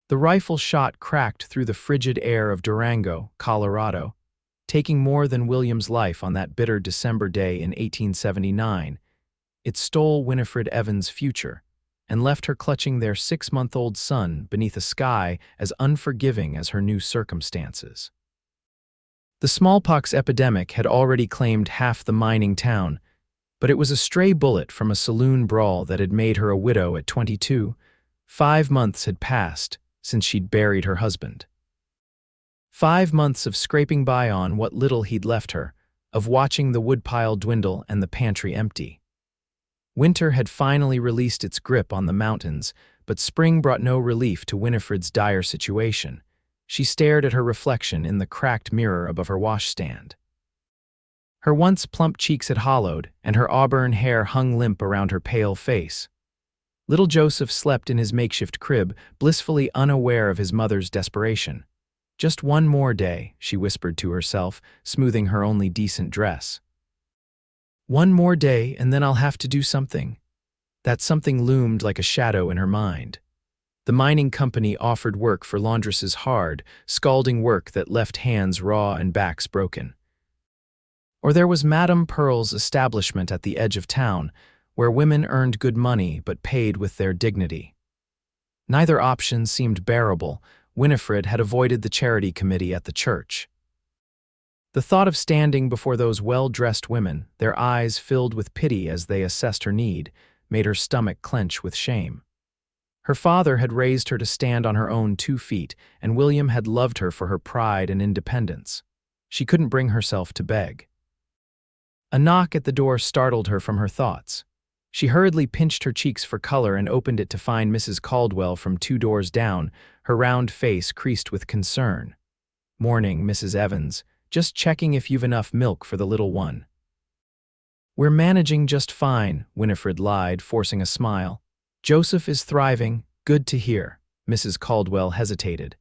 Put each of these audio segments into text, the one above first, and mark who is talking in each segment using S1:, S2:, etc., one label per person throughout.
S1: The rifle shot cracked through the frigid air of Durango, Colorado, taking more than William's life on that bitter December day in 1879. It stole Winifred Evans' future and left her clutching their 6-month-old son beneath a sky as unforgiving as her new circumstances. The smallpox epidemic had already claimed half the mining town, but it was a stray bullet from a saloon brawl that had made her a widow at 22. 5 months had passed since she'd buried her husband. 5 months of scraping by on what little he'd left her, of watching the woodpile dwindle and the pantry empty. Winter had finally released its grip on the mountains, but spring brought no relief to Winifred's dire situation. She stared at her reflection in the cracked mirror above her washstand. Her once plump cheeks had hollowed, and her auburn hair hung limp around her pale face. Little Joseph slept in his makeshift crib, blissfully unaware of his mother's desperation. "Just one more day," she whispered to herself, smoothing her only decent dress. "One more day, and then I'll have to do something." That something loomed like a shadow in her mind. The mining company offered work for laundresses, hard, scalding work that left hands raw and backs broken. Or there was Madame Pearl's establishment at the edge of town, where women earned good money but paid with their dignity. Neither option seemed bearable. Winifred had avoided the charity committee at the church. The thought of standing before those well-dressed women, their eyes filled with pity as they assessed her need, made her stomach clench with shame. Her father had raised her to stand on her own 2 feet, and William had loved her for her pride and independence. She couldn't bring herself to beg. A knock at the door startled her from her thoughts. She hurriedly pinched her cheeks for color and opened it to find Mrs. Caldwell from 2 doors down, her round face creased with concern. "Morning, Mrs. Evans. Just checking if you've enough milk for the little one." "We're managing just fine," Winifred lied, forcing a smile. "Joseph is thriving. Good to hear." Mrs. Caldwell hesitated.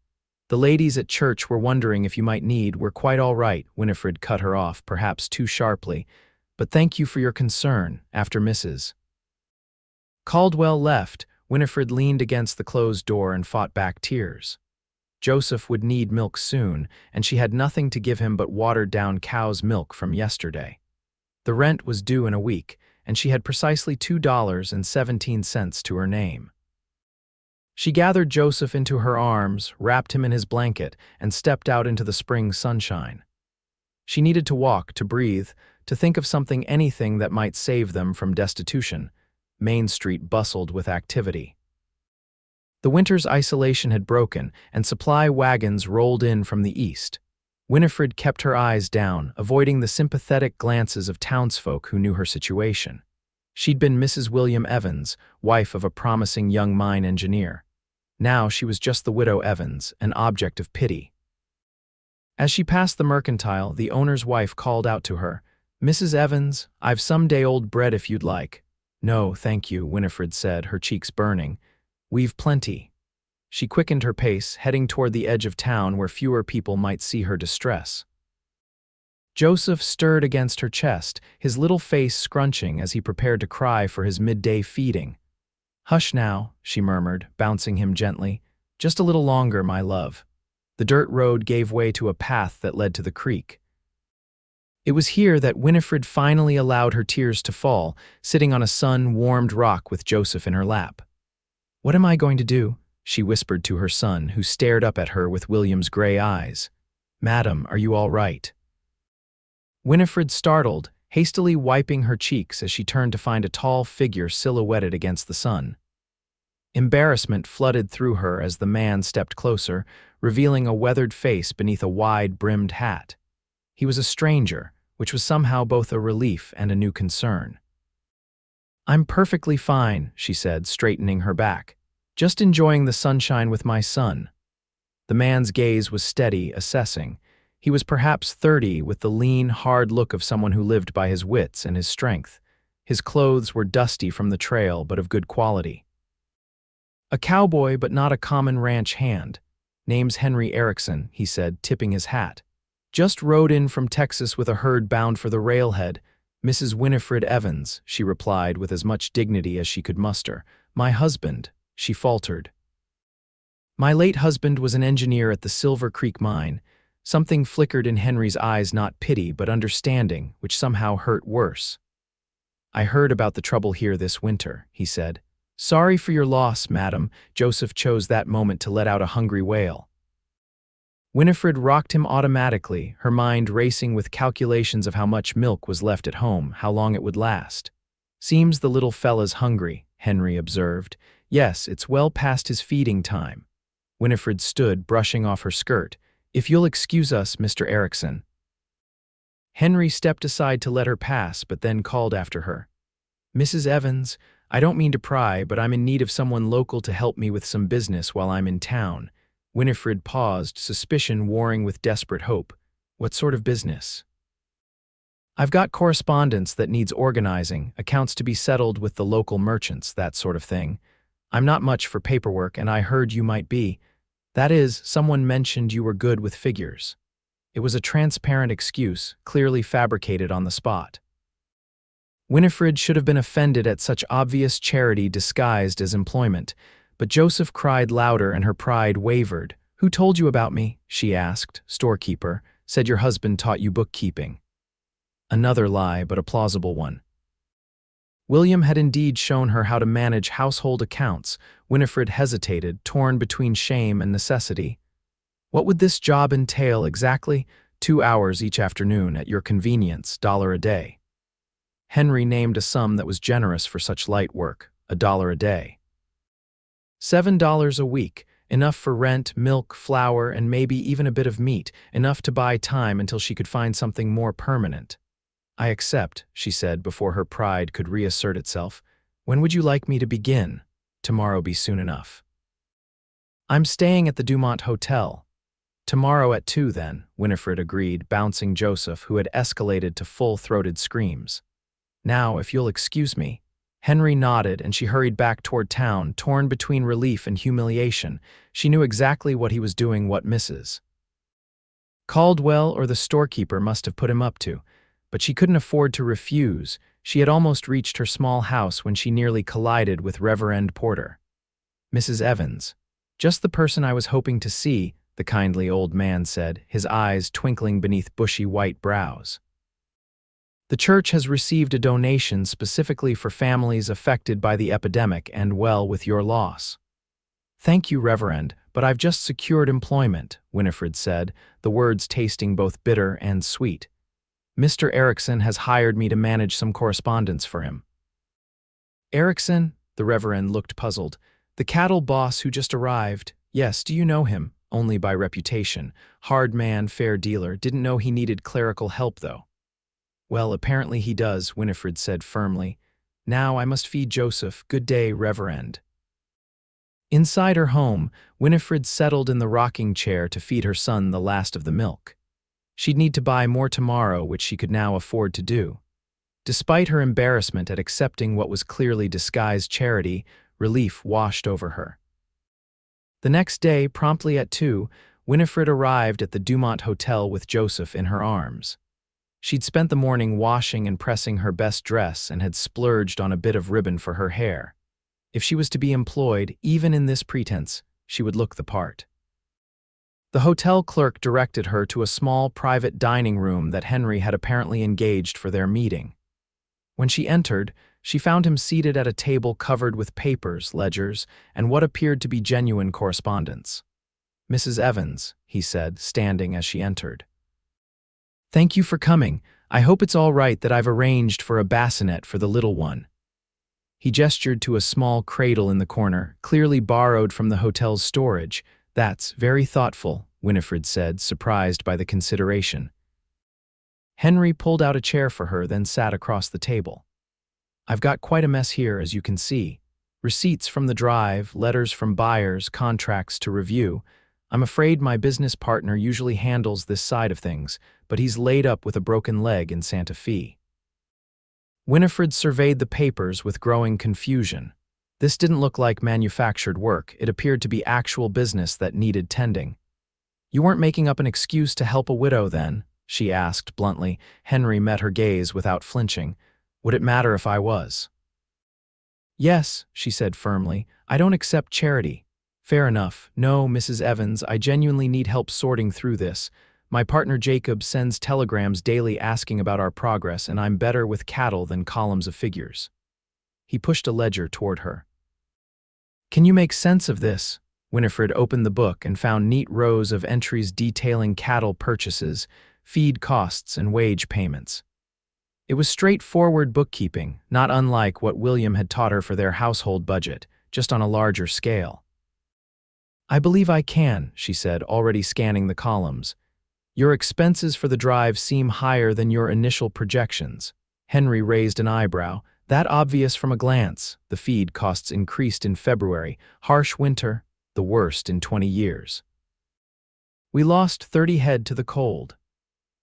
S1: "The ladies at church were wondering if you might need. We're quite all right," Winifred cut her off, perhaps too sharply. "But thank you for your concern." After Mrs. Caldwell left, Winifred leaned against the closed door and fought back tears. Joseph would need milk soon, and she had nothing to give him but watered-down cow's milk from yesterday. The rent was due in a week, and she had precisely $2.17 to her name. She gathered Joseph into her arms, wrapped him in his blanket, and stepped out into the spring sunshine. She needed to walk, to breathe, to think of something, anything that might save them from destitution. Main Street bustled with activity. The winter's isolation had broken, and supply wagons rolled in from the east. Winifred kept her eyes down, avoiding the sympathetic glances of townsfolk who knew her situation. She'd been Mrs. William Evans, wife of a promising young mine engineer. Now she was just the widow Evans, an object of pity. As she passed the mercantile, the owner's wife called out to her, "Mrs. Evans, I've some day-old bread if you'd like." "No, thank you," Winifred said, her cheeks burning. "We've plenty." She quickened her pace, heading toward the edge of town where fewer people might see her distress. Joseph stirred against her chest, his little face scrunching as he prepared to cry for his midday feeding. "Hush now," she murmured, bouncing him gently. "Just a little longer, my love." The dirt road gave way to a path that led to the creek. It was here that Winifred finally allowed her tears to fall, sitting on a sun-warmed rock with Joseph in her lap. "What am I going to do?" she whispered to her son, who stared up at her with William's gray eyes. "Madam, are you all right?" Winifred startled, hastily wiping her cheeks as she turned to find a tall figure silhouetted against the sun. Embarrassment flooded through her as the man stepped closer, revealing a weathered face beneath a wide-brimmed hat. He was a stranger, which was somehow both a relief and a new concern. "I'm perfectly fine," she said, straightening her back. "Just enjoying the sunshine with my son." The man's gaze was steady, assessing. He was perhaps 30, with the lean, hard look of someone who lived by his wits and his strength. His clothes were dusty from the trail, but of good quality. "A cowboy, but not a common ranch hand. Name's Henry Erikson," he said, tipping his hat. "Just rode in from Texas with a herd bound for the railhead. Mrs. Winifred Evans," she replied with as much dignity as she could muster. "My husband," she faltered. My late husband was an engineer at the Silver Creek mine. Something flickered in Henry's eyes, not pity, but understanding, which somehow hurt worse. I heard about the trouble here this winter, he said. Sorry for your loss, madam. Joseph chose that moment to let out a hungry wail. Winifred rocked him automatically, her mind racing with calculations of how much milk was left at home, how long it would last. Seems the little fella's hungry, Henry observed. Yes, it's well past his feeding time. Winifred stood, brushing off her skirt. If you'll excuse us, Mr. Erikson. Henry stepped aside to let her pass, but then called after her. Mrs. Evans, I don't mean to pry, but I'm in need of someone local to help me with some business while I'm in town. Winifred paused, suspicion warring with desperate hope. What sort of business? I've got correspondence that needs organizing, accounts to be settled with the local merchants, that sort of thing. I'm not much for paperwork, and I heard you might be. That is, someone mentioned you were good with figures. It was a transparent excuse, clearly fabricated on the spot. Winifred should have been offended at such obvious charity disguised as employment, but Joseph cried louder and her pride wavered. Who told you about me? She asked. Storekeeper. Said your husband taught you bookkeeping. Another lie, but a plausible one. William had indeed shown her how to manage household accounts. Winifred hesitated, torn between shame and necessity. What would this job entail exactly? 2 hours each afternoon at your convenience, $1 a day. Henry named a sum that was generous for such light work, $1 a day. $7 a week, enough for rent, milk, flour, and maybe even a bit of meat, enough to buy time until she could find something more permanent. I accept, she said before her pride could reassert itself. When would you like me to begin? Tomorrow be soon enough. I'm staying at the Dumont Hotel. Tomorrow at 2 then, Winifred agreed, bouncing Joseph, who had escalated to full-throated screams. Now, if you'll excuse me. Henry nodded, and she hurried back toward town, torn between relief and humiliation. She knew exactly what he was doing, what Mrs. Caldwell or the storekeeper must have put him up to, but she couldn't afford to refuse. She had almost reached her small house when she nearly collided with Reverend Porter. Mrs. Evans. Just the person I was hoping to see, the kindly old man said, his eyes twinkling beneath bushy white brows. The church has received a donation specifically for families affected by the epidemic and well with your loss. Thank you, Reverend, but I've just secured employment, Winifred said, the words tasting both bitter and sweet. Mr. Erikson has hired me to manage some correspondence for him. Erikson? The Reverend looked puzzled. The cattle boss who just arrived. Yes, do you know him? Only by reputation. Hard man, fair dealer. Didn't know he needed clerical help, though. Well, apparently he does, Winifred said firmly. Now I must feed Joseph. Good day, Reverend. Inside her home, Winifred settled in the rocking chair to feed her son the last of the milk. She'd need to buy more tomorrow, which she could now afford to do. Despite her embarrassment at accepting what was clearly disguised charity, relief washed over her. The next day, promptly at 2, Winifred arrived at the Dumont Hotel with Joseph in her arms. She'd spent the morning washing and pressing her best dress and had splurged on a bit of ribbon for her hair. If she was to be employed, even in this pretense, she would look the part. The hotel clerk directed her to a small private dining room that Henry had apparently engaged for their meeting. When she entered, she found him seated at a table covered with papers, ledgers, and what appeared to be genuine correspondence. Mrs. Evans, he said, standing as she entered. Thank you for coming. I hope it's all right that I've arranged for a bassinet for the little one. He gestured to a small cradle in the corner, clearly borrowed from the hotel's storage. That's very thoughtful, Winifred said, surprised by the consideration. Henry pulled out a chair for her, then sat across the table. I've got quite a mess here, as you can see. Receipts from the drive, letters from buyers, contracts to review. I'm afraid my business partner usually handles this side of things, but he's laid up with a broken leg in Santa Fe. Winifred surveyed the papers with growing confusion. This didn't look like manufactured work. It appeared to be actual business that needed tending. You weren't making up an excuse to help a widow, then? She asked bluntly. Henry met her gaze without flinching. Would it matter if I was? Yes, she said firmly. I don't accept charity. Fair enough. No, Mrs. Evans, I genuinely need help sorting through this. My partner Jacob sends telegrams daily asking about our progress, and I'm better with cattle than columns of figures. He pushed a ledger toward her. Can you make sense of this? Winifred opened the book and found neat rows of entries detailing cattle purchases, feed costs, and wage payments. It was straightforward bookkeeping, not unlike what William had taught her for their household budget, just on a larger scale. I believe I can, she said, already scanning the columns. Your expenses for the drive seem higher than your initial projections. Henry raised an eyebrow. That obvious from a glance. The feed costs increased in February. Harsh winter, the worst in 20 years. We lost 30 head to the cold.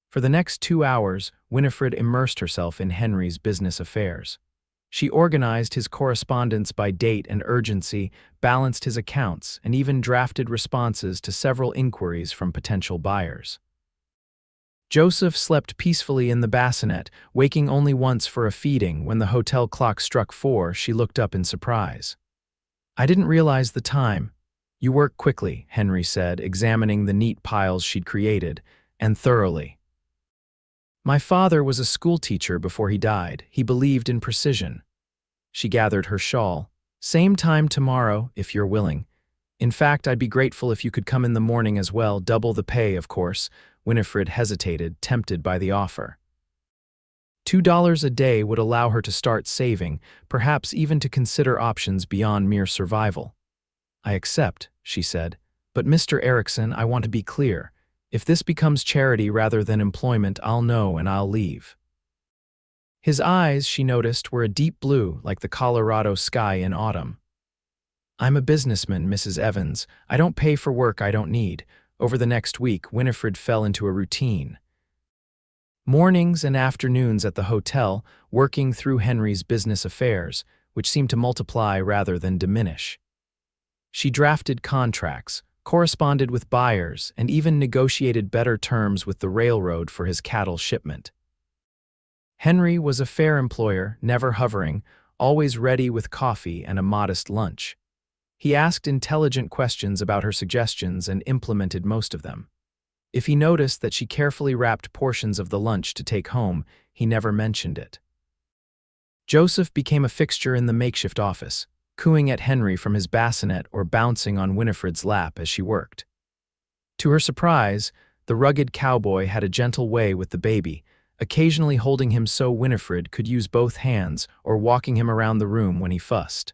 S1: For the next 2 hours, Winifred immersed herself in Henry's business affairs. She organized his correspondence by date and urgency, balanced his accounts, and even drafted responses to several inquiries from potential buyers. Joseph slept peacefully in the bassinet, waking only once for a feeding. When the hotel clock struck 4, she looked up in surprise. I didn't realize the time. You work quickly, Henry said, examining the neat piles she'd created, and thoroughly. My father was a schoolteacher before he died. He believed in precision. She gathered her shawl. Same time tomorrow, if you're willing. In fact, I'd be grateful if you could come in the morning as well, double the pay, of course. Winifred hesitated, tempted by the offer. $2 a day would allow her to start saving, perhaps even to consider options beyond mere survival. I accept, she said, but Mr. Erikson, I want to be clear. If this becomes charity rather than employment, I'll know and I'll leave. His eyes, she noticed, were a deep blue, like the Colorado sky in autumn. I'm a businessman, Mrs. Evans. I don't pay for work I don't need. Over the next week, Winifred fell into a routine. Mornings and afternoons at the hotel, working through Henry's business affairs, which seemed to multiply rather than diminish. She drafted contracts, corresponded with buyers, and even negotiated better terms with the railroad for his cattle shipment. Henry was a fair employer, never hovering, always ready with coffee and a modest lunch. He asked intelligent questions about her suggestions and implemented most of them. If he noticed that she carefully wrapped portions of the lunch to take home, he never mentioned it. Joseph became a fixture in the makeshift office, cooing at Henry from his bassinet or bouncing on Winifred's lap as she worked. To her surprise, the rugged cowboy had a gentle way with the baby, occasionally holding him so Winifred could use both hands or walking him around the room when he fussed.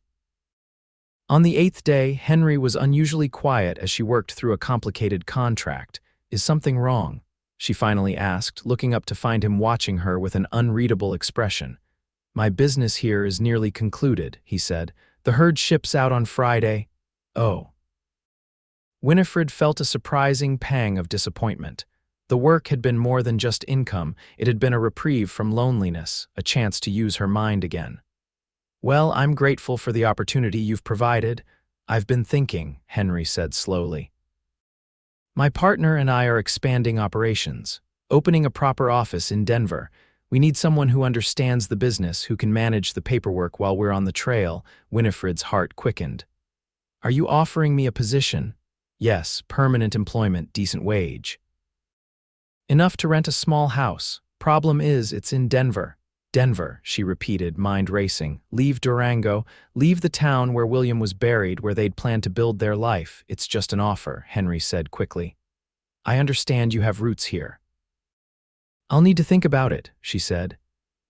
S1: On the 8th day, Henry was unusually quiet as she worked through a complicated contract. Is something wrong? She finally asked, looking up to find him watching her with an unreadable expression. My business here is nearly concluded, he said. The herd ships out on Friday. Oh. Winifred felt a surprising pang of disappointment. The work had been more than just income. It had been a reprieve from loneliness, a chance to use her mind again. Well, I'm grateful for the opportunity you've provided. I've been thinking, Henry said slowly. My partner and I are expanding operations, opening a proper office in Denver. We need someone who understands the business, who can manage the paperwork while we're on the trail. Winifred's heart quickened. Are you offering me a position? Yes, permanent employment, decent wage. Enough to rent a small house. Problem is, it's in Denver. Denver, she repeated, mind racing. Leave Durango, leave the town where William was buried, where they'd planned to build their life. It's just an offer, Henry said quickly. I understand you have roots here. I'll need to think about it, she said.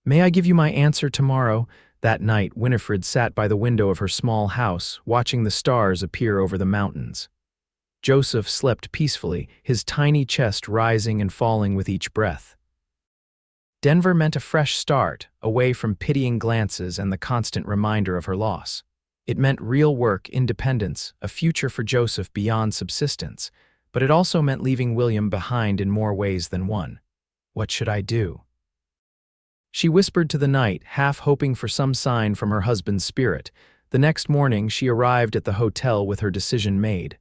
S1: May I give you my answer tomorrow? That night, Winifred sat by the window of her small house, watching the stars appear over the mountains. Joseph slept peacefully, his tiny chest rising and falling with each breath. Denver meant a fresh start, away from pitying glances and the constant reminder of her loss. It meant real work, independence, a future for Joseph beyond subsistence, but it also meant leaving William behind in more ways than one. What should I do? She whispered to the night, half hoping for some sign from her husband's spirit. The next morning, she arrived at the hotel with her decision made.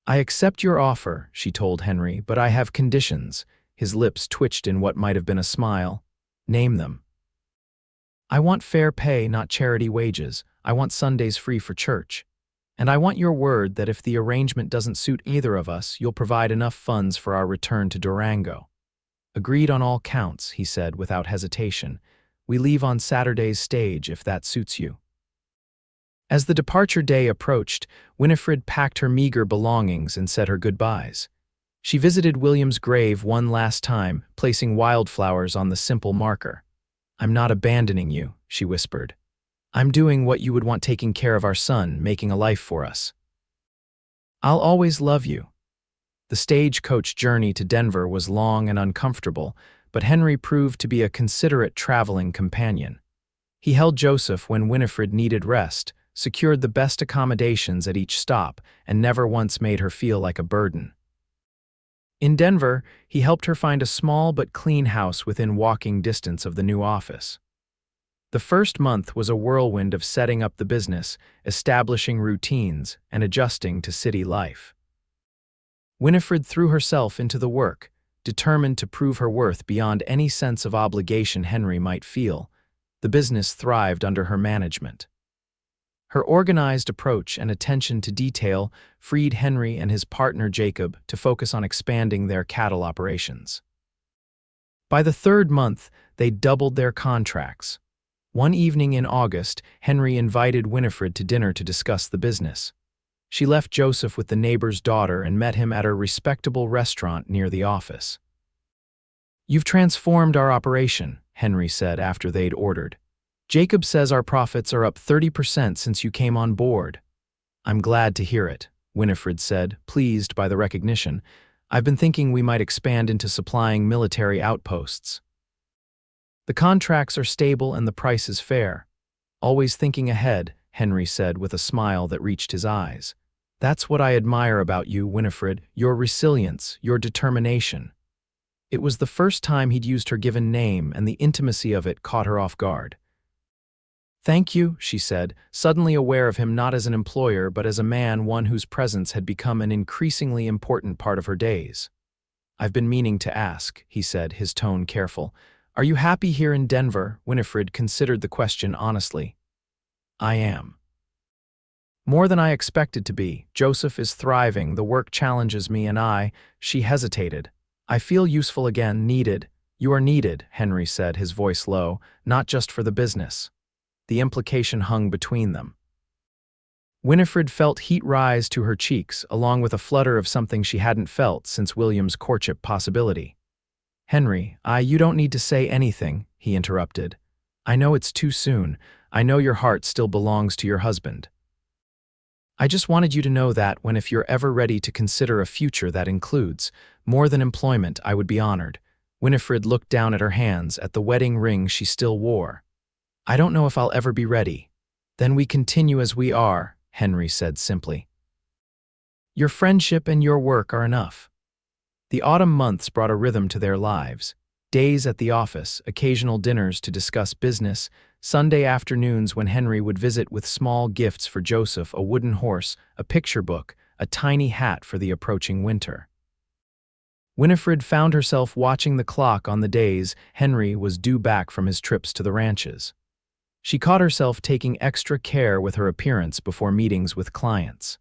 S1: I accept your offer, she told Henry, but I have conditions. His lips twitched in what might have been a smile. Name them. I want fair pay, not charity wages. I want Sundays free for church. And I want your word that if the arrangement doesn't suit either of us, you'll provide enough funds for our return to Durango." "Agreed on all counts," he said without hesitation. "We leave on Saturday's stage if that suits you." As the departure day approached, Winifred packed her meager belongings and said her goodbyes. She visited William's grave one last time, placing wildflowers on the simple marker. "I'm not abandoning you," she whispered. "I'm doing what you would want, taking care of our son, making a life for us. I'll always love you." The stagecoach journey to Denver was long and uncomfortable, but Henry proved to be a considerate traveling companion. He held Joseph when Winifred needed rest, secured the best accommodations at each stop, and never once made her feel like a burden. In Denver, he helped her find a small but clean house within walking distance of the new office. The first month was a whirlwind of setting up the business, establishing routines, and adjusting to city life. Winifred threw herself into the work, determined to prove her worth beyond any sense of obligation Henry might feel. The business thrived under her management. Her organized approach and attention to detail freed Henry and his partner Jacob to focus on expanding their cattle operations. By the third month, they doubled their contracts. One evening in August, Henry invited Winifred to dinner to discuss the business. She left Joseph with the neighbor's daughter and met him at a respectable restaurant near the office. "You've transformed our operation," Henry said after they'd ordered. "Jacob says our profits are up 30% since you came on board." "I'm glad to hear it," Winifred said, pleased by the recognition. "I've been thinking we might expand into supplying military outposts." "The contracts are stable and the price is fair." "Always thinking ahead," Henry said with a smile that reached his eyes. "That's what I admire about you, Winifred, your resilience, your determination." It was the first time he'd used her given name, and the intimacy of it caught her off guard. "Thank you," she said, suddenly aware of him not as an employer but as a man, one whose presence had become an increasingly important part of her days. "I've been meaning to ask," he said, his tone careful. "Are you happy here in Denver?" Winifred considered the question honestly. "I am. More than I expected to be. Joseph is thriving, the work challenges me, and she hesitated. "I feel useful again, needed." "You are needed," Henry said, his voice low, "not just for the business." The implication hung between them. Winifred felt heat rise to her cheeks, along with a flutter of something she hadn't felt since William's courtship possibility. "Henry, you don't need to say anything," he interrupted. "I know it's too soon. I know your heart still belongs to your husband. I just wanted you to know that if you're ever ready to consider a future that includes more than employment, I would be honored." Winifred looked down at her hands, at the wedding ring she still wore. "I don't know if I'll ever be ready." "Then we continue as we are," Henry said simply. "Your friendship and your work are enough." The autumn months brought a rhythm to their lives. Days at the office, occasional dinners to discuss business, Sunday afternoons when Henry would visit with small gifts for Joseph, a wooden horse, a picture book, a tiny hat for the approaching winter. Winifred found herself watching the clock on the days Henry was due back from his trips to the ranches. She caught herself taking extra care with her appearance before meetings with clients.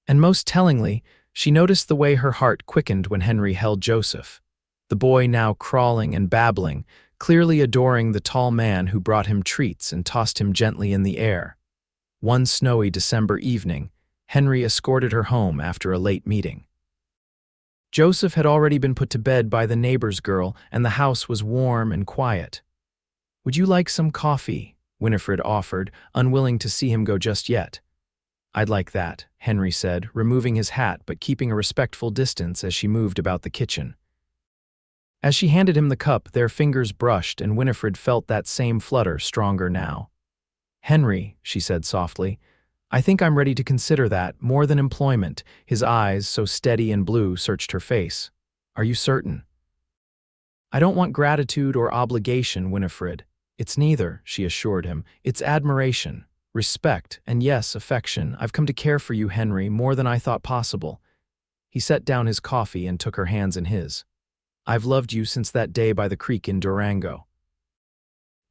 S1: And most tellingly, she noticed the way her heart quickened when Henry held Joseph, the boy now crawling and babbling, clearly adoring the tall man who brought him treats and tossed him gently in the air. One snowy December evening, Henry escorted her home after a late meeting. Joseph had already been put to bed by the neighbor's girl, and the house was warm and quiet. "Would you like some coffee?" Winifred offered, unwilling to see him go just yet. "I'd like that," Henry said, removing his hat but keeping a respectful distance as she moved about the kitchen. As she handed him the cup, their fingers brushed, and Winifred felt that same flutter, stronger now. "Henry," she said softly, "I think I'm ready to consider that, more than employment." His eyes, so steady and blue, searched her face. "Are you certain?" "I don't want gratitude or obligation, Winifred. It's neither," she assured him. "It's admiration, respect, and yes, affection. I've come to care for you, Henry, more than I thought possible." He set down his coffee and took her hands in his. "I've loved you since that day by the creek in Durango."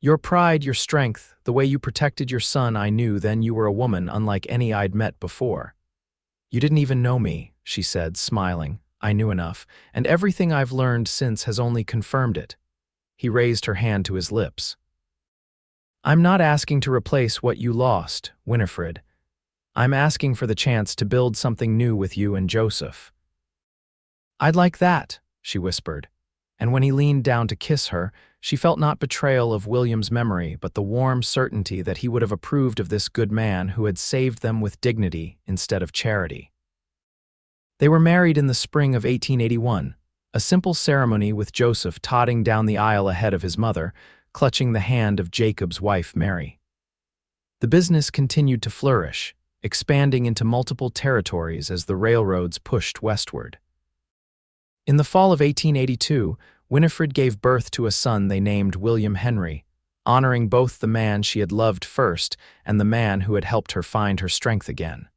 S1: Your pride, your strength, the way you protected your son, I knew then you were a woman unlike any I'd met before. You didn't even know me, she said, smiling. I knew enough, and everything I've learned since has only confirmed it. He raised her hand to his lips. I'm not asking to replace what you lost, Winifred. I'm asking for the chance to build something new with you and Joseph. I'd like that, she whispered, and when he leaned down to kiss her, she felt not betrayal of William's memory, but the warm certainty that he would have approved of this good man who had saved them with dignity instead of charity. They were married in the spring of 1881, a simple ceremony with Joseph todding down the aisle ahead of his mother, clutching the hand of Jacob's wife, Mary. The business continued to flourish, expanding into multiple territories as the railroads pushed westward. In the fall of 1882, Winifred gave birth to a son they named William Henry, honoring both the man she had loved first and the man who had helped her find her strength again.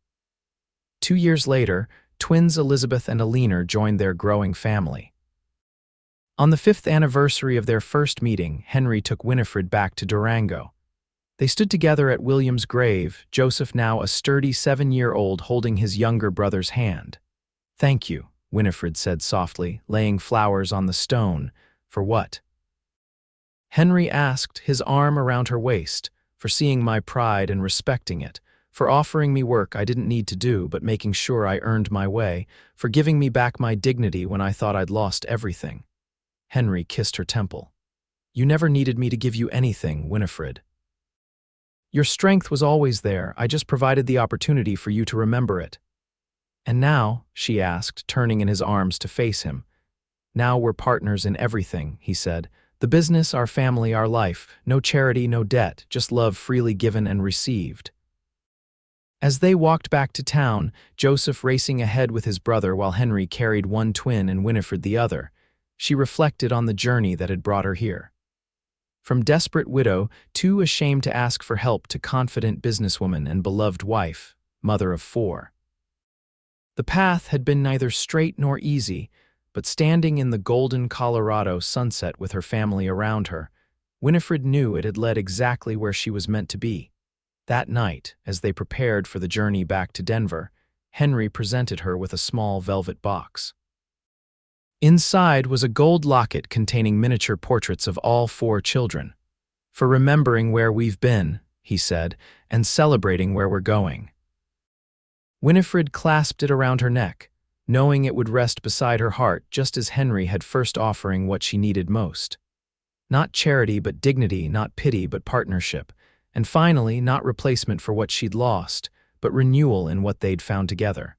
S1: 2 years later, twins Elizabeth and Eleanor joined their growing family. On the 5th anniversary of their first meeting, Henry took Winifred back to Durango. They stood together at William's grave, Joseph now a sturdy 7-year-old holding his younger brother's hand. Thank you, Winifred said softly, laying flowers on the stone. For what? Henry asked, his arm around her waist, for seeing my pride and respecting it, for offering me work I didn't need to do but making sure I earned my way, for giving me back my dignity when I thought I'd lost everything. Henry kissed her temple. You never needed me to give you anything, Winifred. Your strength was always there, I just provided the opportunity for you to remember it. And now, she asked, turning in his arms to face him. Now we're partners in everything, he said. The business, our family, our life. No charity, no debt, just love freely given and received. As they walked back to town, Joseph racing ahead with his brother while Henry carried one twin and Winifred the other, she reflected on the journey that had brought her here. From desperate widow, too ashamed to ask for help, to confident businesswoman and beloved wife, mother of 4. The path had been neither straight nor easy, but standing in the golden Colorado sunset with her family around her, Winifred knew it had led exactly where she was meant to be. That night, as they prepared for the journey back to Denver, Henry presented her with a small velvet box. Inside was a gold locket containing miniature portraits of all 4 children. For remembering where we've been, he said, and celebrating where we're going. Winifred clasped it around her neck, knowing it would rest beside her heart just as Henry had first offering what she needed most. Not charity but dignity, not pity but partnership, and finally not replacement for what she'd lost, but renewal in what they'd found together.